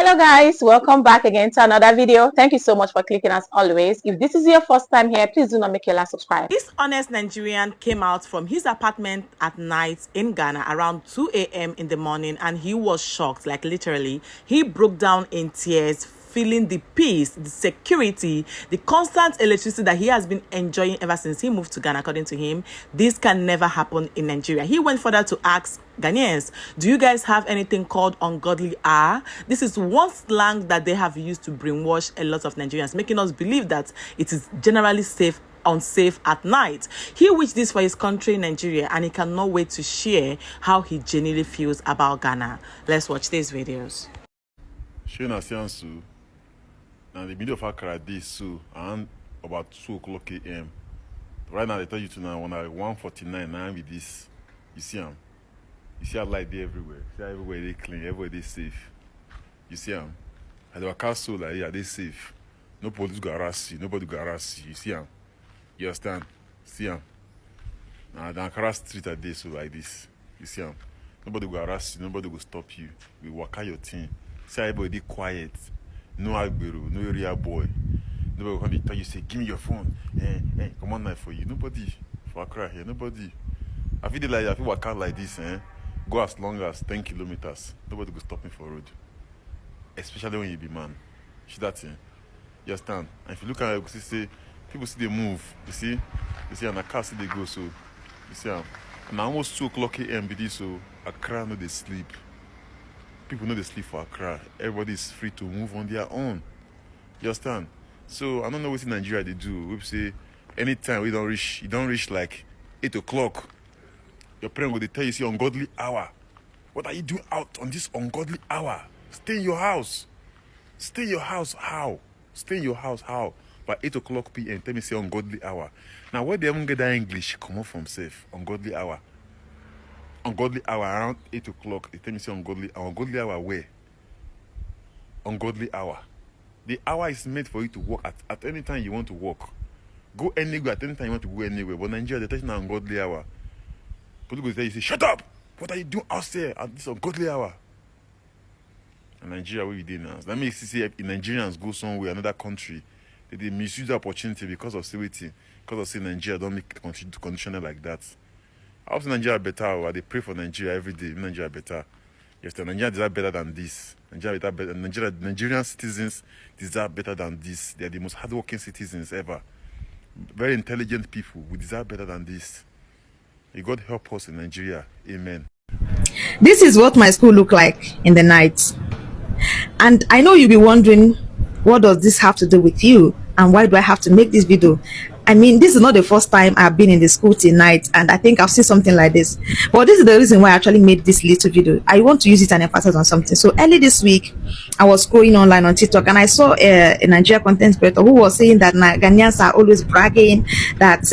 Hello guys, welcome back again to another video. Thank you so much for clicking as always. If this is your first time here, please do not make your last subscribe. This honest Nigerian came out from his apartment at night in Ghana around 2 a.m. in the morning, and he was shocked, like literally. He broke down in tears, feeling the peace, the security, the constant electricity that he has been enjoying ever since he moved to Ghana. According to him, this can never happen in Nigeria. He went further to ask Ghanaians, do you guys have anything called ungodly hour? This is one slang that they have used to brainwash a lot of Nigerians, making us believe that it is generally unsafe at night. He wished this for his country, Nigeria, and he cannot wait to share how he genuinely feels about Ghana. Let's watch these videos. Now the middle of Accra this so around about 2 o'clock a.m. Right now they tell you to now when I 1:49 now with this. You see them. You see how light there everywhere. You see how everywhere they clean, everywhere they safe. You see them. And the castle like yeah, they safe. No police go harass you, nobody go harass you. You see them. You understand? See them. Now the Accra street are there so like this. You see them. Nobody go harass you, nobody go stop you. We work out your team. See how everybody quiet. No Agbero, no area boy. Nobody will come and tell you, say, give me your phone. Hey, come on, knife for you. Nobody for Accra here. Nobody. I feel work out like this, go as long as 10 kilometers. Nobody will stop me for road. Especially when you be man. See that thing? You understand? And if you look at it, you see, people see they move. You see, and the car see they go. So, you see, and almost 2 o'clock a.m. be this, so Accra no they sleep. People know they sleep for Accra. Everybody is free to move on their own. You understand? So I don't know what in Nigeria they do. We say anytime you don't reach like 8 o'clock, your parents will tell you say ungodly hour. What are you doing out on this ungodly hour? Stay in your house. Stay in your house. How? Stay in your house. How? By 8 o'clock p.m. Tell me say ungodly hour. Now where they even get that English come up from safe? Ungodly hour. Ungodly hour around 8 o'clock. They tell me say ungodly hour where? Ungodly hour. The hour is made for you to work at any time you want to work. Go anywhere at any time you want to go anywhere. But Nigeria, they're touching an ungodly hour. People go tell you, say, shut up! What are you doing out there at this ungodly hour? And Nigeria, where we did now. That makes you see if Nigerians go somewhere, another country, they misuse the opportunity because of safety. Because of saying Nigeria don't make conditional like that. I hope Nigeria better. They pray for Nigeria every day. Nigeria better. Yes, Nigeria deserve better than this. Nigerian citizens deserve better than this. They are the most hardworking citizens ever. Very intelligent people. We deserve better than this. May God help us in Nigeria. Amen. This is what my school look like in the night. And I know you'll be wondering, what does this have to do with you? And why do I have to make this video? I mean, this is not the first time I've been in the school tonight, and I think I've seen something like this. But this is the reason why I actually made this little video. I want to use it and emphasize on something. So early this week, I was scrolling online on TikTok, and I saw a Nigerian content creator who was saying that Ghanaians are always bragging that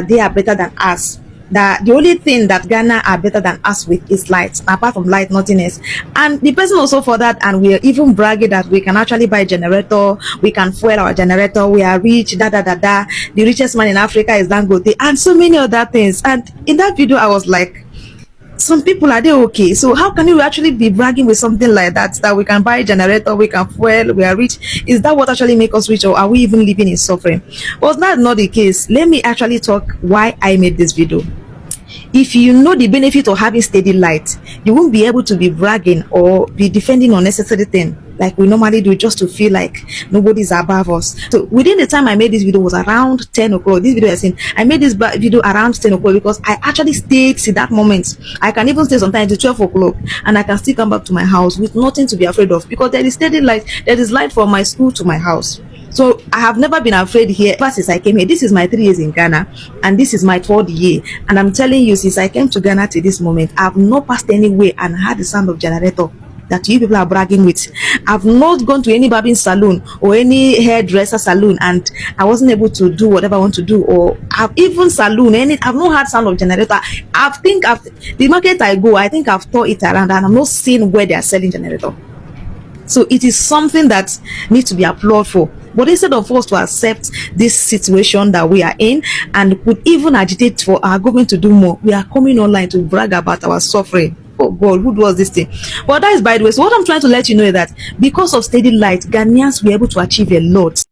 they are better than us. That the only thing that Ghana are better than us with is light. Apart from light, nothing else. And the person also for that, and we are even bragging that we can actually buy a generator, we can fuel our generator, we are rich, The richest man in Africa is Dangote, and so many other things. And in that video, I was like, some people, are they okay? So how can you actually be bragging with something like that we can buy a generator, we can fuel, we are rich? Is that what actually make us rich, or are we even living in suffering? Was that not the case? Let me actually talk why I made this video. If you know the benefit of having steady light, you won't be able to be bragging or be defending unnecessary things like we normally do, just to feel like nobody's above us. So within the time I made this video was around 10 o'clock. This video I made this video around 10 o'clock because I actually stayed to that moment. I can even stay sometimes to 12 o'clock and I can still come back to my house with nothing to be afraid of, because there is steady light. There is light from my school to my house. So I have never been afraid here ever since I came here. This is my 3 years in Ghana, and this is my 3rd year. And I'm telling you, since I came to Ghana to this moment, I've not passed anywhere and had the sound of generator that you people are bragging with. I've not gone to any barbing salon or any hairdresser salon and I wasn't able to do whatever I want to do, or I've even salon I've not had sound of generator. The market I go, I think I've thought it around and I'm not seeing where they are selling generator. So it is something that needs to be applauded for. But instead of us to accept this situation that we are in and could even agitate for our government to do more, we are coming online to brag about our suffering. oh God, who does this thing? But that is by the way. So what I'm trying to let you know is that because of steady light, Ghanaians were able to achieve a lot.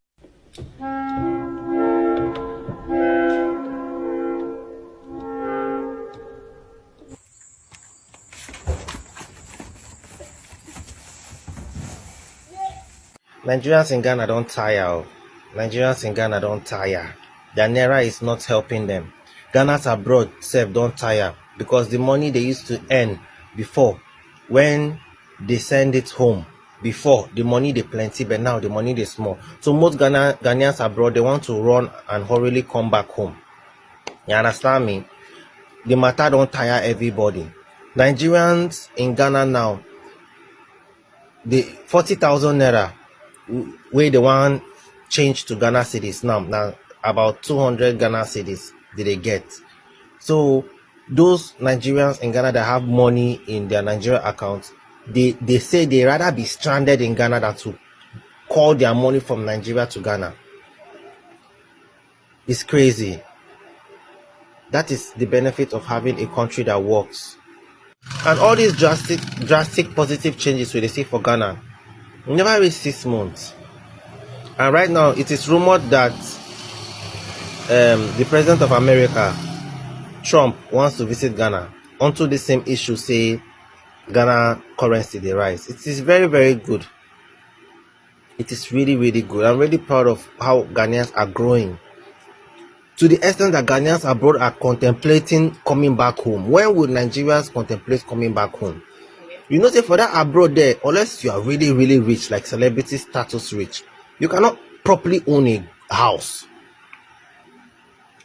Nigerians in Ghana don't tire. Nigerians in Ghana don't tire. Their naira is not helping them. Ghana's abroad self don't tire because the money they used to earn before, when they send it home, before the money they plenty, but now the money they small. So most Ghanaians abroad, they want to run and hurriedly come back home. You understand me? The matter don't tire everybody. Nigerians in Ghana now, the 40,000 naira where they want change to Ghana cedis now about 200 Ghana cedis did they get. So those Nigerians in Ghana that have money in their Nigeria account, they say they rather be stranded in Ghana than to call their money from Nigeria to Ghana. It's crazy. That is the benefit of having a country that works. And all these drastic positive changes we see for Ghana never reach 6 months. And right now it is rumored that the president of America, Trump, wants to visit Ghana onto the same issue, say Ghana currency they rise. It is very, very good. It is really, really good. I'm really proud of how Ghanaians are growing, to the extent that Ghanaians abroad are contemplating coming back home. When will Nigerians contemplate coming back home? You know, say for that abroad there, unless you are really, really rich, like celebrity status rich, you cannot properly own a house.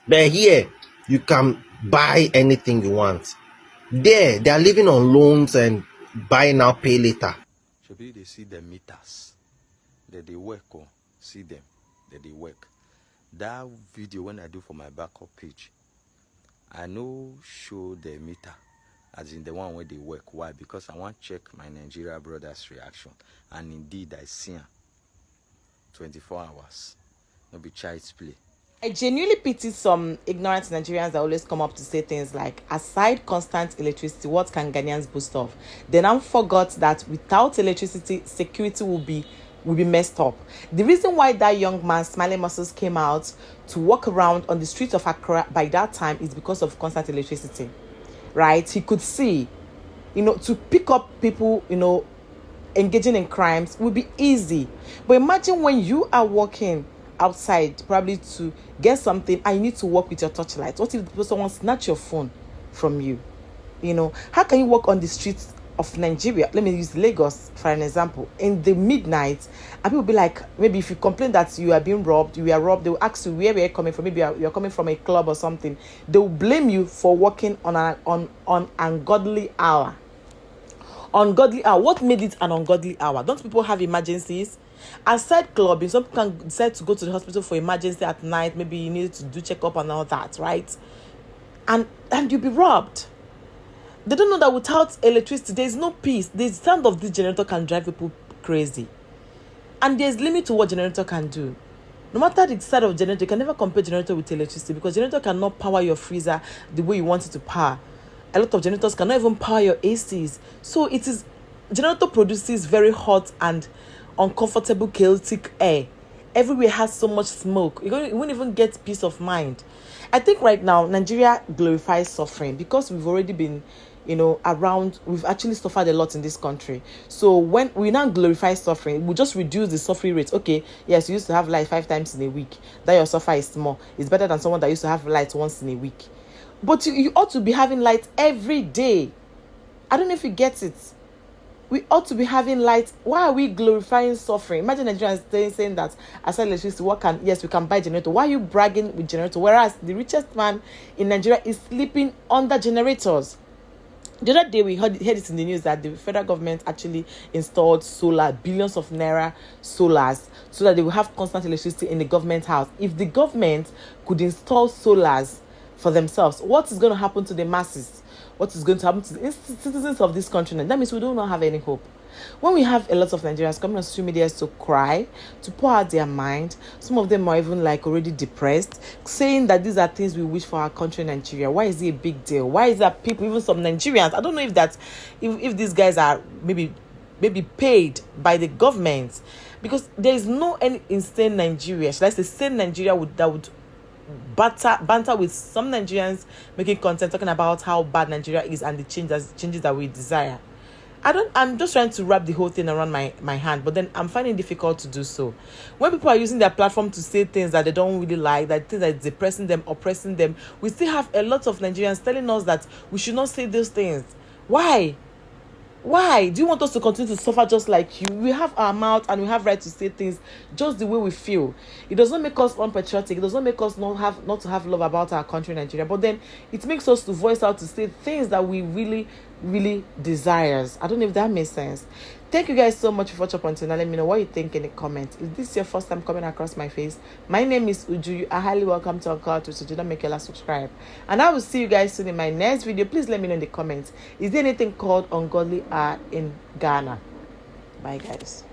But here, you can buy anything you want. There, they are living on loans and buy now, pay later. Should they see the meters that they work on, see them that they work. That video when I do for my backup page, I know show the meter, as in the one where they work. Why? Because I want to check my Nigeria brothers' reaction, and indeed I see them 24 hours. No be child's play. I genuinely pity some ignorant Nigerians that always come up to say things like, aside constant electricity, what can Ghanaians boast of? They now forgot that without electricity, security will be messed up. The reason why that young man, Smiling Muscles, came out to walk around on the streets of Accra by that time is because of constant electricity, right? He could see, to pick up people, engaging in crimes would be easy. But imagine when you are walking outside, probably to get something, and you need to walk with your torchlight. What if someone snatch your phone from you? How can you walk on the streets of Nigeria? Let me use Lagos for an example. In the midnight, and people be like, maybe if you complain that you are being robbed, they will ask you where we are coming from. Maybe you're coming from a club or something. They will blame you for walking on an ungodly hour. Ungodly hour. What made it an ungodly hour? Don't people have emergencies? Aside clubbing, some people can decide to go to the hospital for emergency at night. Maybe you need to do checkup and all that, right? And you'll be robbed. They don't know that without electricity, there's no peace. The sound of this generator can drive people crazy. And there's limit to what generator can do. No matter the side of generator, you can never compare generator with electricity, because generator cannot power your freezer the way you want it to power. A lot of generators cannot even power your ACs. So generator produces very hot and uncomfortable, chaotic air. Everywhere has so much smoke. You won't even get peace of mind. I think right now, Nigeria glorifies suffering because we've already been, around. We've actually suffered a lot in this country. So when we now glorify suffering, we just reduce the suffering rate. Okay, yes, you used to have light 5 times in a week. That your suffer is small. It's better than someone that used to have light once in a week. But you ought to be having light every day. I don't know if you get it. We ought to be having light. Why are we glorifying suffering? Imagine Nigerians saying that aside electricity, we can buy generator. Why are you bragging with generator? Whereas the richest man in Nigeria is sleeping under generators. The other day we heard it in the news that the federal government actually installed solar, billions of naira solars, so that they will have constant electricity in the government house. If the government could install solars for themselves, what is going to happen to the masses? What is going to happen to the citizens of this country? That means we do not have any hope. When we have a lot of Nigerians coming on social media to cry, to pour out their mind, some of them are even like already depressed, saying that these are things we wish for our country, Nigeria. Why is it a big deal? Why is that people, even some Nigerians, I don't know if these guys are maybe paid by the government, because there is no any insane Nigeria, should I say sane Nigeria that would banter with some Nigerians making content talking about how bad Nigeria is and the changes that we desire. I'm just trying to wrap the whole thing around my hand, but then I'm finding it difficult to do so. When people are using their platform to say things that they don't really like, that things that is depressing them, oppressing them, we still have a lot of Nigerians telling us that we should not say those things. Why? Why do you want us to continue to suffer just like you? We have our mouth and we have right to say things just the way we feel. It does not make us unpatriotic. It does not make us not to have love about our country, Nigeria. But then it makes us to voice out to say things that we really, really desires. I don't know if that makes sense. Thank you guys so much for watching up until now. Let me know what you think in the comments. If this is your first time coming across my face, my name is Uju. You are highly welcome to Uncut. So do not make a subscribe. And I will see you guys soon in my next video. Please let me know in the comments. Is there anything called ungodly art in Ghana? Bye guys.